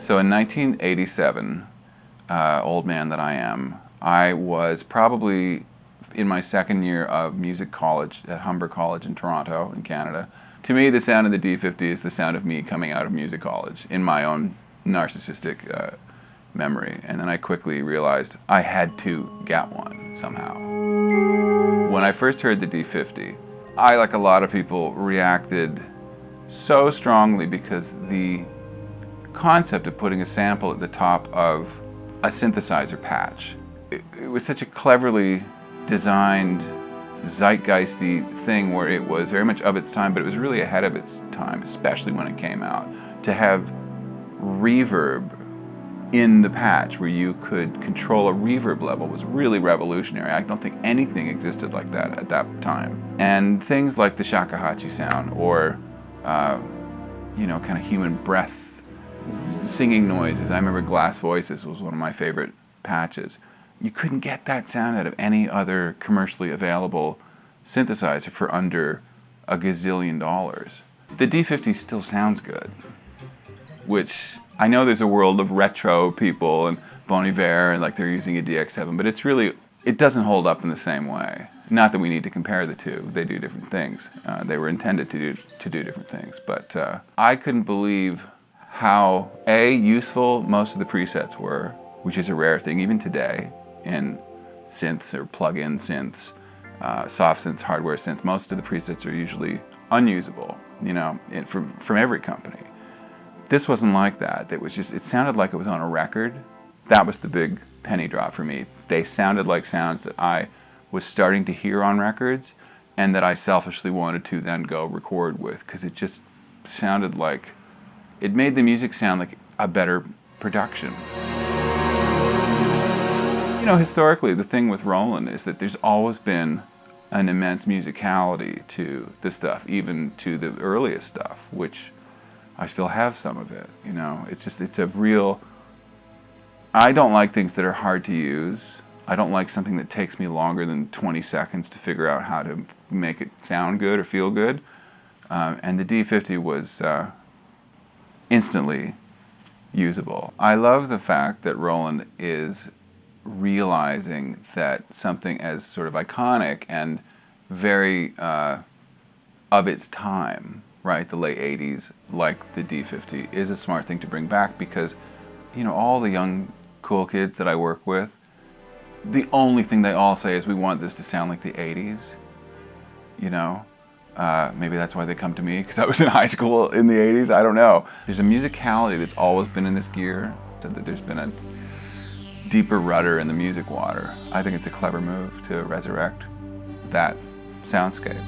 So in 1987, old man that I am, I was probably in my second year of music college at Humber College in Toronto, in Canada. To me, the sound of the D-50 is the sound of me coming out of music college, in my own narcissistic memory. And then I quickly realized I had to get one somehow. When I first heard the D-50, I, like a lot of people, reacted so strongly because the concept of putting a sample at the top of a synthesizer patch, it was such a cleverly designed, zeitgeisty thing where it was very much of its time, but it was really ahead of its time, especially when it came out. To have reverb in the patch where you could control a reverb level was really revolutionary. I don't think anything existed like that at that time. And things like the shakuhachi sound or, kind of human breath, singing noises. I remember Glass Voices was one of my favorite patches. You couldn't get that sound out of any other commercially available synthesizer for under $1 gazillion. The D-50 still sounds good, which I know there's a world of retro people and Bon Iver and like they're using a DX7, but it doesn't hold up in the same way. Not that we need to compare the two, they do different things. They were intended to do different things, but I couldn't believe how useful most of the presets were, which is a rare thing even today in synths or plug-in synths, soft synths, hardware synths. Most of the presets are usually unusable, from every company. This wasn't like that. It sounded like it was on a record. That was the big penny drop for me. They sounded like sounds that I was starting to hear on records and that I selfishly wanted to then go record with, because it just sounded like, it made the music sound like a better production. Historically, the thing with Roland is that there's always been an immense musicality to the stuff, even to the earliest stuff, which I still have some of it. It's a real, I don't like things that are hard to use. I don't like something that takes me longer than 20 seconds to figure out how to make it sound good or feel good. And the D-50 was instantly usable. I love the fact that Roland is realizing that something as sort of iconic and very of its time, right, the late 80s, like the D-50, is a smart thing to bring back, because all the young cool kids that I work with, the only thing they all say is, we want this to sound like the 80s. Maybe that's why they come to me, because I was in high school in the 80s, I don't know. There's a musicality that's always been in this gear, so that there's been a deeper rudder in the music water. I think it's a clever move to resurrect that soundscape.